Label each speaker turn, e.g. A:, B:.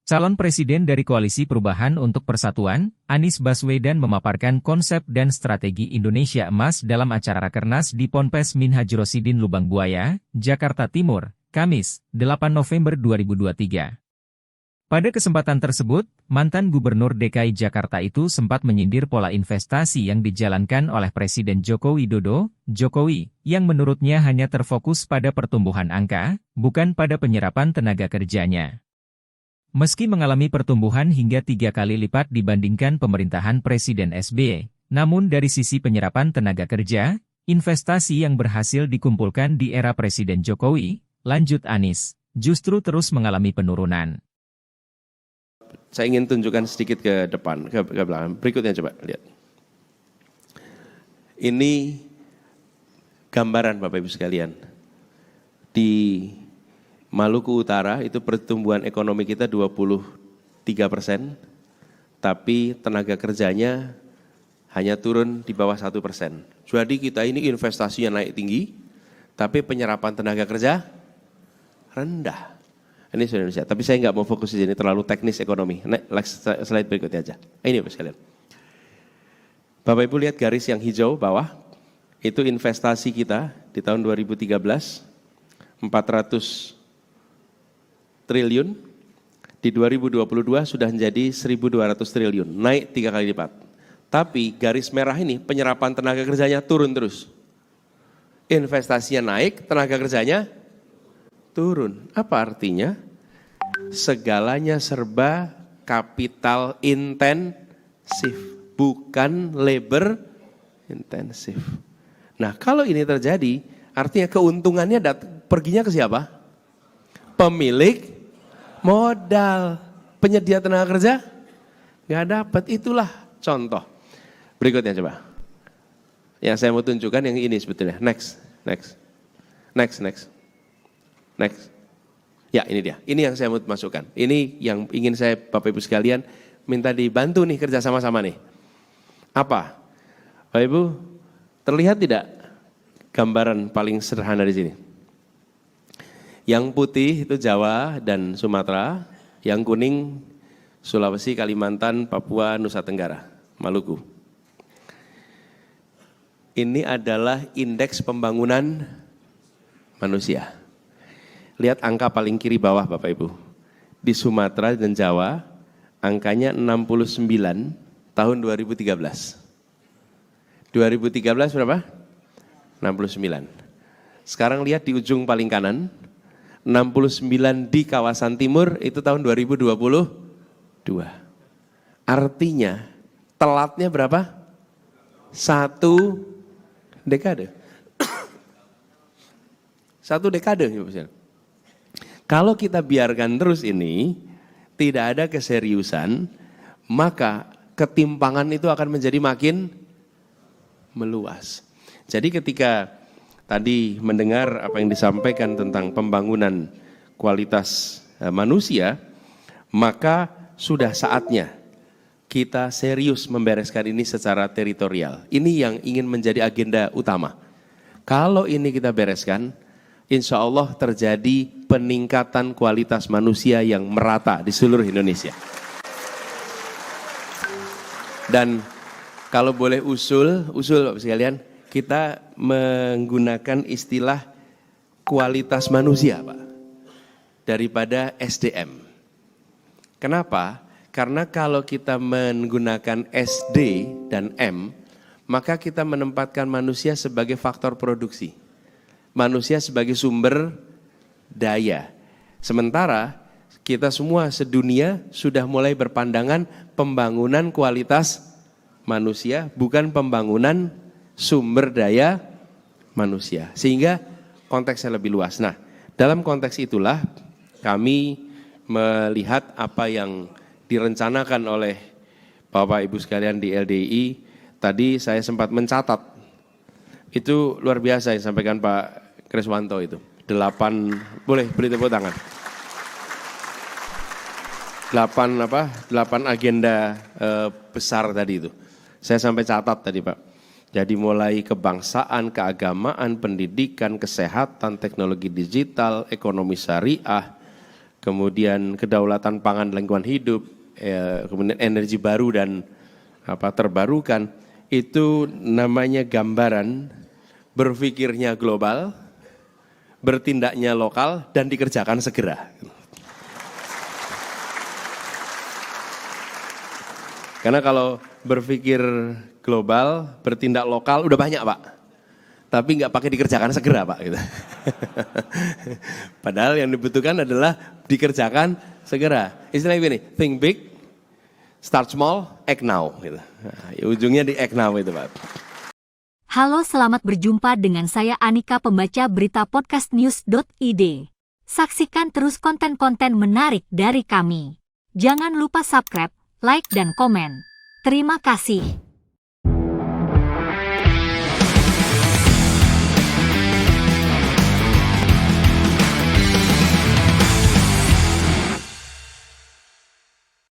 A: Calon Presiden dari Koalisi Perubahan untuk Persatuan, Anies Baswedan memaparkan konsep dan strategi Indonesia Emas dalam acara Rakernas di Ponpes Minhaj Rosidin Lubang Buaya, Jakarta Timur, Kamis, 8 November 2023. Pada kesempatan tersebut, mantan Gubernur DKI Jakarta itu sempat menyindir pola investasi yang dijalankan oleh Presiden Joko Widodo, Jokowi, yang menurutnya hanya terfokus pada pertumbuhan angka, bukan pada penyerapan tenaga kerjanya. Meski mengalami pertumbuhan hingga 3 kali lipat dibandingkan pemerintahan Presiden SBY, namun dari sisi penyerapan tenaga kerja, investasi yang berhasil dikumpulkan di era Presiden Jokowi, lanjut Anies, justru terus mengalami penurunan.
B: Saya ingin tunjukkan sedikit ke depan, ke belakang. Berikutnya coba lihat. Ini gambaran Bapak Ibu sekalian. Di Maluku Utara itu pertumbuhan ekonomi kita 23%, tapi tenaga kerjanya hanya turun di bawah 1%. Jadi kita ini investasinya naik tinggi, tapi penyerapan tenaga kerja rendah. Ini sudah Indonesia, tapi saya nggak mau fokus di sini, terlalu teknis ekonomi. Next slide berikutnya aja. Ini Bapak sekalian. Bapak Ibu lihat garis yang hijau bawah, itu investasi kita di tahun 2013, 400 triliun, di 2022 sudah menjadi 1.200 triliun, naik 3 kali lipat. Tapi garis merah ini penyerapan tenaga kerjanya turun terus. Investasinya naik, tenaga kerjanya turun. Apa artinya? Segalanya serba kapital intensif, bukan labor intensif. Nah, kalau ini terjadi, artinya keuntungannya perginya ke siapa? Pemilik modal. Penyedia tenaga kerja nggak dapat. Itulah contoh. Berikutnya coba. Yang saya mau tunjukkan yang ini sebetulnya. Next. Ya, ini dia. Ini yang saya mau masukkan. Ini yang ingin saya Bapak Ibu sekalian minta dibantu nih kerja sama-sama nih. Apa? Bapak Ibu, terlihat tidak gambaran paling sederhana di sini? Yang putih itu Jawa dan Sumatera, yang kuning Sulawesi, Kalimantan, Papua, Nusa Tenggara, Maluku. Ini adalah indeks pembangunan manusia. Lihat angka paling kiri bawah Bapak Ibu. Di Sumatera dan Jawa, angkanya 69 tahun 2013. 2013 berapa? 69. Sekarang lihat di ujung paling kanan, 69 di kawasan timur itu tahun 2022. Artinya telatnya berapa? 1 dekade. 1 dekade. Kalau kita biarkan terus ini, tidak ada keseriusan, maka ketimpangan itu akan menjadi makin meluas. Jadi ketika tadi mendengar apa yang disampaikan tentang pembangunan kualitas manusia, maka sudah saatnya kita serius membereskan ini secara teritorial. Ini yang ingin menjadi agenda utama. Kalau ini kita bereskan, insya Allah terjadi peningkatan kualitas manusia yang merata di seluruh Indonesia. Dan kalau boleh usul Bapak sekalian, kita menggunakan istilah kualitas manusia, Pak, daripada SDM. Kenapa? Karena kalau kita menggunakan SD dan M, maka kita menempatkan manusia sebagai faktor produksi. Manusia sebagai sumber daya. Sementara kita semua sedunia sudah mulai berpandangan pembangunan kualitas manusia, bukan pembangunan sumber daya manusia. Sehingga konteksnya lebih luas. Nah, dalam konteks itulah kami melihat apa yang direncanakan oleh Bapak Ibu sekalian di LDI. Tadi saya sempat mencatat. Itu luar biasa yang disampaikan Pak Kriswanto itu. 8, boleh beri tepuk tangan. 8 agenda besar tadi itu. Saya sampai catat tadi Pak. Jadi mulai kebangsaan, keagamaan, pendidikan, kesehatan, teknologi digital, ekonomi syariah, kemudian kedaulatan pangan dan lingkungan hidup, kemudian energi baru dan terbarukan, itu namanya gambaran berpikirnya global, bertindaknya lokal, dan dikerjakan segera. Karena kalau berpikir global, bertindak lokal, udah banyak Pak. Tapi nggak pakai dikerjakan segera Pak. Gitu. Padahal yang dibutuhkan adalah dikerjakan segera. Istilahnya begini, think big, start small, act now. Gitu. Nah, ujungnya di act now itu Pak.
C: Halo, selamat berjumpa dengan saya Anika, pembaca berita podcastnews.id. Saksikan terus konten-konten menarik dari kami. Jangan lupa subscribe, like, dan komen. Terima kasih.